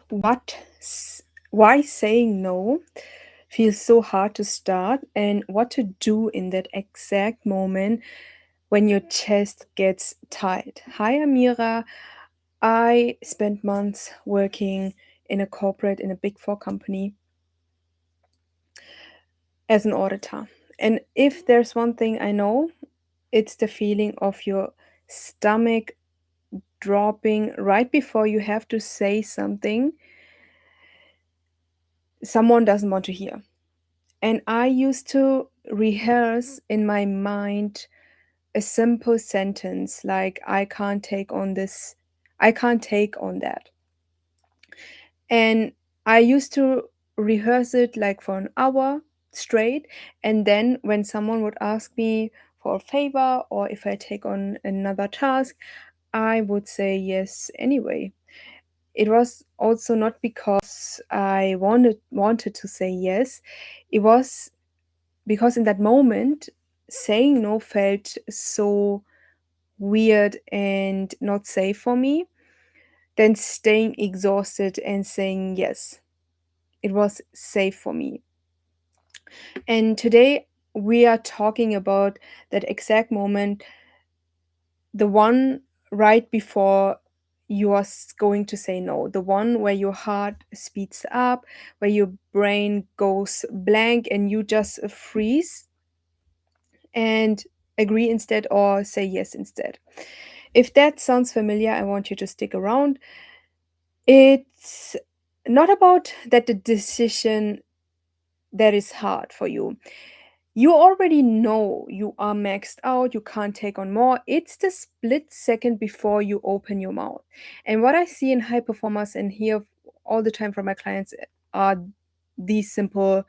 what why saying no feels so hard to start, and what to do in that exact moment when your chest gets tight. Hi, Amira. I spent months working in a corporate in a big four company as an auditor. And if there's one thing I know, it's the feeling of your stomach dropping right before you have to say something someone doesn't want to hear. And I used to rehearse in my mind a simple sentence like, I can't take on that. And I used to rehearse it like for an hour straight. And then when someone would ask me for a favor or if I take on another task, I would say yes anyway. It was also not because I wanted to say yes. It was because in that moment saying no felt so weird and not safe for me than staying exhausted and saying yes. It was safe for me. And today we are talking about that exact moment, the one right before you are going to say no, the one where your heart speeds up, where your brain goes blank and you just freeze and agree instead or say yes instead. If that sounds familiar, I want you to stick around. It's not about that the decision that is hard for you. You already know you are maxed out, you can't take on more. It's the split second before you open your mouth. And what I see in high performers and hear all the time from my clients are these simple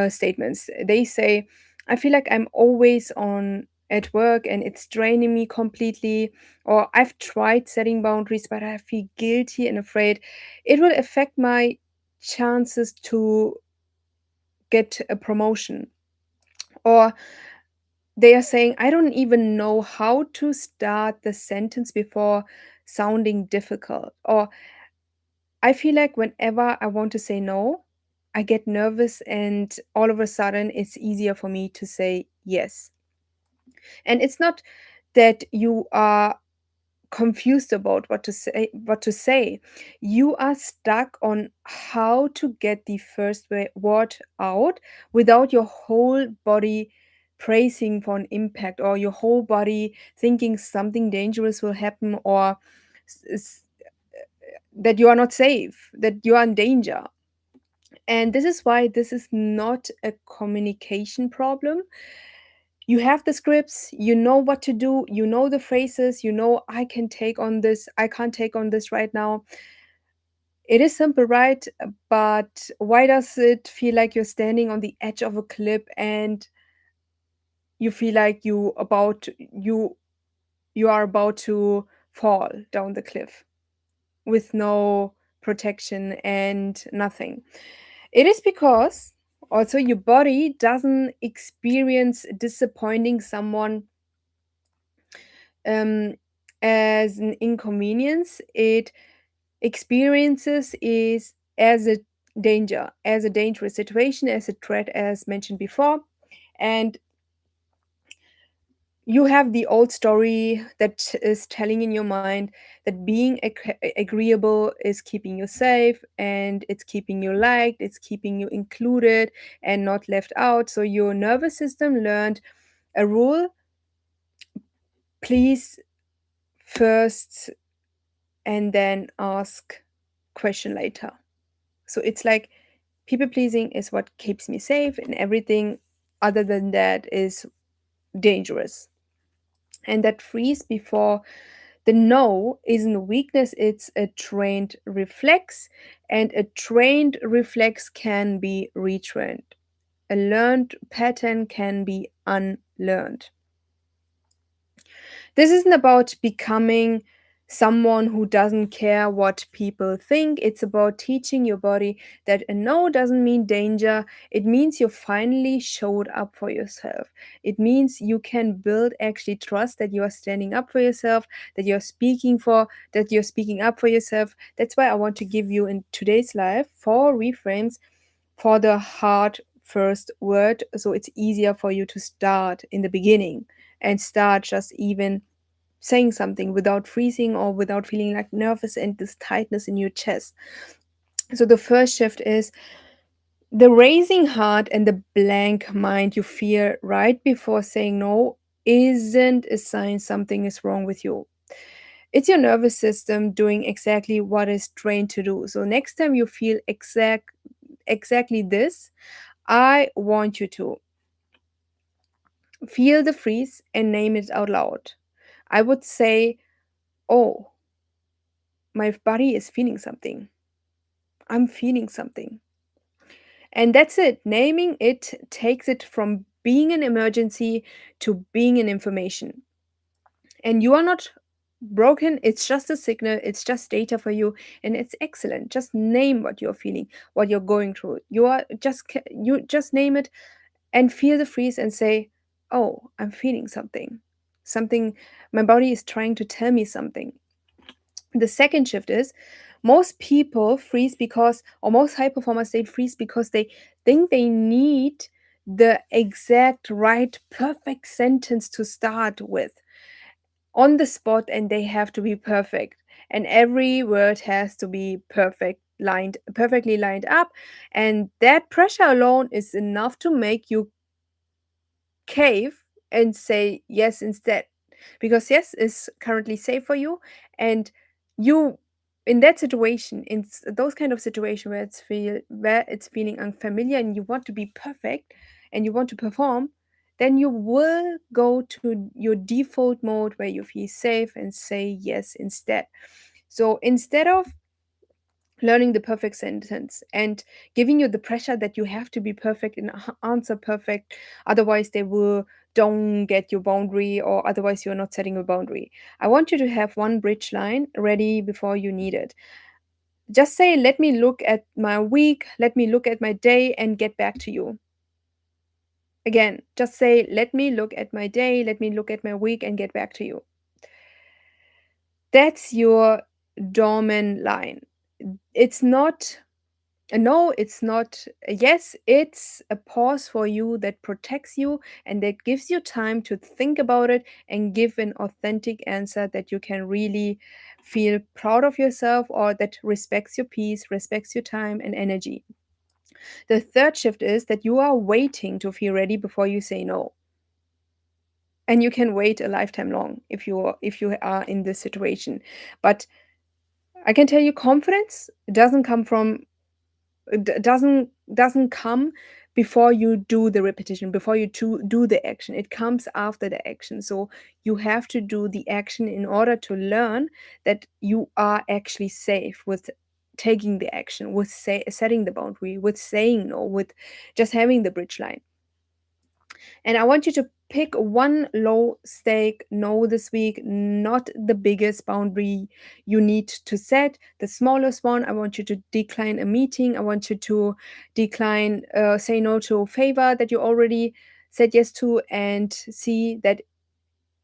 statements. They say, I feel like I'm always on at work and it's draining me completely. Or I've tried setting boundaries, but I feel guilty and afraid it will affect my chances to get a promotion. Or they are saying, I don't even know how to start the sentence before sounding difficult. Or I feel like whenever I want to say no, I get nervous and all of a sudden it's easier for me to say yes. And it's not that you are confused about what to say. You are stuck on how to get the first word out without your whole body praising for an impact, or your whole body thinking something dangerous will happen, or that you are not safe, that you are in danger. And this is why this is not a communication problem. You have the scripts, you know what to do, you know the phrases, you know, I can take on this, I can't take on this right now. It is simple, right? But why does it feel like you're standing on the edge of a cliff and you feel like you are about to fall down the cliff with no protection and nothing? It is because also your body doesn't experience disappointing someone um, as an inconvenience. It experiences is as a danger, as a dangerous situation, as a threat, as mentioned before. And you have the old story that is telling in your mind that being agreeable is keeping you safe and it's keeping you liked, it's keeping you included and not left out. So your nervous system learned a rule: please first and then ask question later. So it's like people pleasing is what keeps me safe, and everything other than that is dangerous. And that freeze before the no isn't a weakness, it's a trained reflex, and a trained reflex can be retrained. A learned pattern can be unlearned. This isn't about becoming someone who doesn't care what people think. It's about teaching your body that a no doesn't mean danger. It means you finally showed up for yourself. It means you can build actually trust that you are standing up for yourself, that you're speaking for, that you're speaking up for yourself. That's why I want to give you in today's life 4 reframes for the hard first word, so it's easier for you to start in the beginning and start just even saying something without freezing or without feeling like nervous and this tightness in your chest. So the first shift is the racing heart and the blank mind you fear right before saying no isn't a sign something is wrong with you. It's your nervous system doing exactly what it's trained to do. So next time you feel exactly this, I want you to feel the freeze and name it out loud. I would say, "Oh, my body is feeling something. I'm feeling something." And that's it. Naming it takes it from being an emergency to being an information. And you are not broken, it's just a signal, it's just data for you, and it's excellent. Just name what you're feeling, what you're going through. You just name it and feel the freeze and say, "Oh, I'm feeling something. Something, my body is trying to tell me something." The second shift is most people freeze because, or most high performers, they freeze because they think they need the exact right, perfect sentence to start with on the spot, and they have to be perfect. And every word has to be perfectly lined up. And that pressure alone is enough to make you cave and say yes instead, because yes is currently safe for you. And you, in that situation, those kind of situation where it's feeling unfamiliar and you want to be perfect and you want to perform, then you will go to your default mode where you feel safe and say yes instead. So instead of learning the perfect sentence and giving you the pressure that you have to be perfect and answer perfect, otherwise they will don't get your boundary, or otherwise you're not setting a boundary. I want you to have one bridge line ready before you need it. Just say, "Let me look at my week, let me look at my day and get back to you." Again, just say, "Let me look at my day, let me look at my week and get back to you." That's your dormant line. It's not no, it's not a yes, it's a pause for you that protects you and that gives you time to think about it and give an authentic answer that you can really feel proud of yourself, or that respects your peace, respects your time and energy. The third shift is that you are waiting to feel ready before you say no. And you can wait a lifetime long if you are in this situation. But I can tell you, confidence doesn't come from doesn't come before you do the repetition, before you do the action. It comes after the action. So you have to do the action in order to learn that you are actually safe with taking the action, with setting the boundary, with saying no, with just having the bridge line. And I want you to pick one low stake no this week, not the biggest boundary you need to set, the smallest one. I want you to decline a meeting. I want you to say no to a favor that you already said yes to, and see that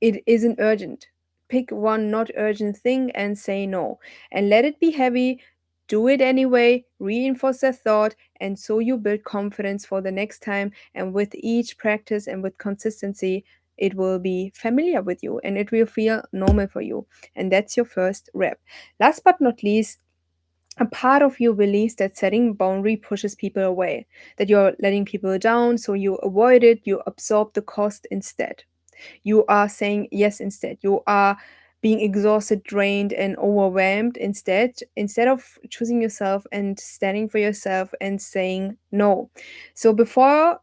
it isn't urgent. Pick one not urgent thing and say no. And let it be heavy. Do it anyway. Reinforce the thought. And so you build confidence for the next time. And with each practice and with consistency, it will be familiar with you and it will feel normal for you. And that's your first rep. Last but not least, a part of you believes that setting boundary pushes people away, that you're letting people down, so you avoid it, you absorb the cost instead. You are saying yes instead. You are being exhausted, drained, and overwhelmed instead of choosing yourself and standing for yourself and saying no. So before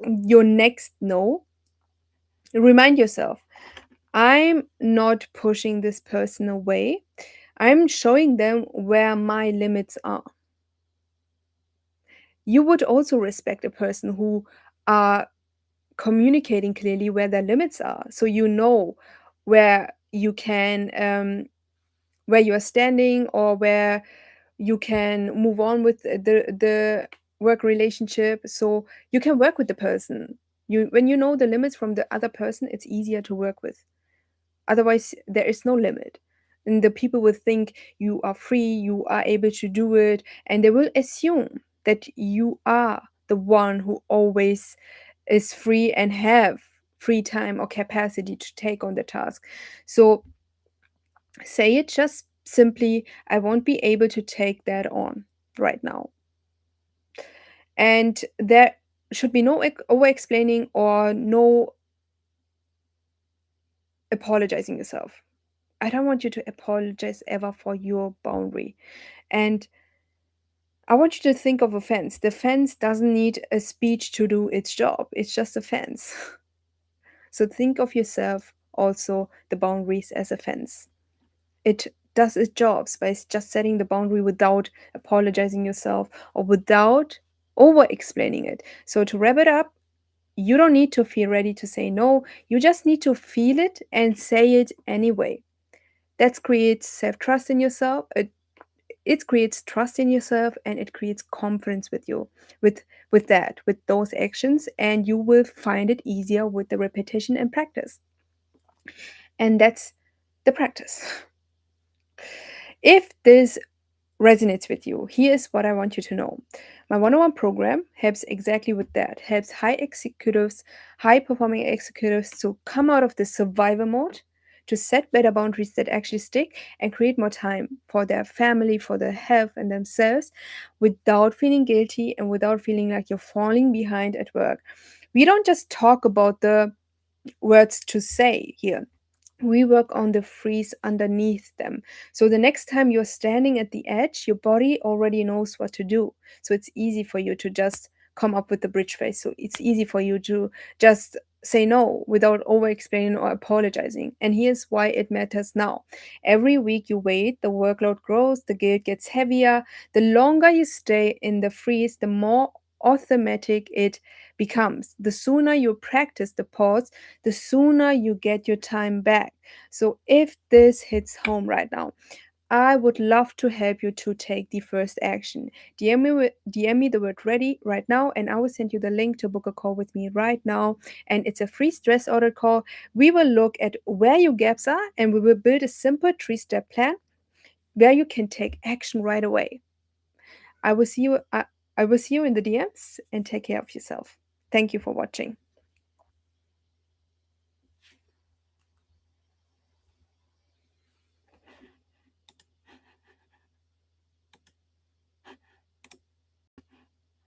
your next no, remind yourself, I'm not pushing this person away. I'm showing them where my limits are. You would also respect a person who are communicating clearly where their limits are, so you know where you can where you are standing or where you can move on with the work relationship, so you can work with the person. You When you know the limits from the other person, it's easier to work with. Otherwise, there is no limit. And the people will think you are free, you are able to do it, and they will assume that you are the one who always is free and have free time or capacity to take on the task. So say it just simply, I won't be able to take that on right now. And there should be no over explaining or no apologizing yourself. I don't want you to apologize ever for your boundary. And I want you to think of a fence. The fence doesn't need a speech to do its job, it's just a fence. So think of yourself also, the boundaries, as a fence. It does its jobs by just setting the boundary without apologizing yourself or without over explaining it. So to wrap it up, you don't need to feel ready to say no. You just need to feel it and say it anyway. That creates self trust in yourself. It creates trust in yourself, and it creates confidence with you, with those actions, and you will find it easier with the repetition and practice. And that's the practice. If this resonates with you, here's what I want you to know. My one-on-one program helps exactly with that. Helps high performing executives to come out of the survivor mode, to set better boundaries that actually stick and create more time for their family, for their health and themselves without feeling guilty and without feeling like you're falling behind at work. We don't just talk about the words to say here, we work on the freeze underneath them. So the next time you're standing at the edge, your body already knows what to do. So it's easy for you to just come up with the bridge phase. So it's easy for you to just say no without over explaining or apologizing. And here's why it matters now. Every week you wait, the workload grows, the guilt gets heavier. The longer you stay in the freeze, the more automatic it becomes. The sooner you practice the pause, the sooner you get your time back. So, if this hits home right now, I would love to help you to take the first action. DM me the word ready right now, and I will send you the link to book a call with me right now. And it's a free stress audit call. We will look at where your gaps are, and we will build a simple 3-step plan where you can take action right away. I will see you. I will see you in the DMs, and take care of yourself. Thank you for watching.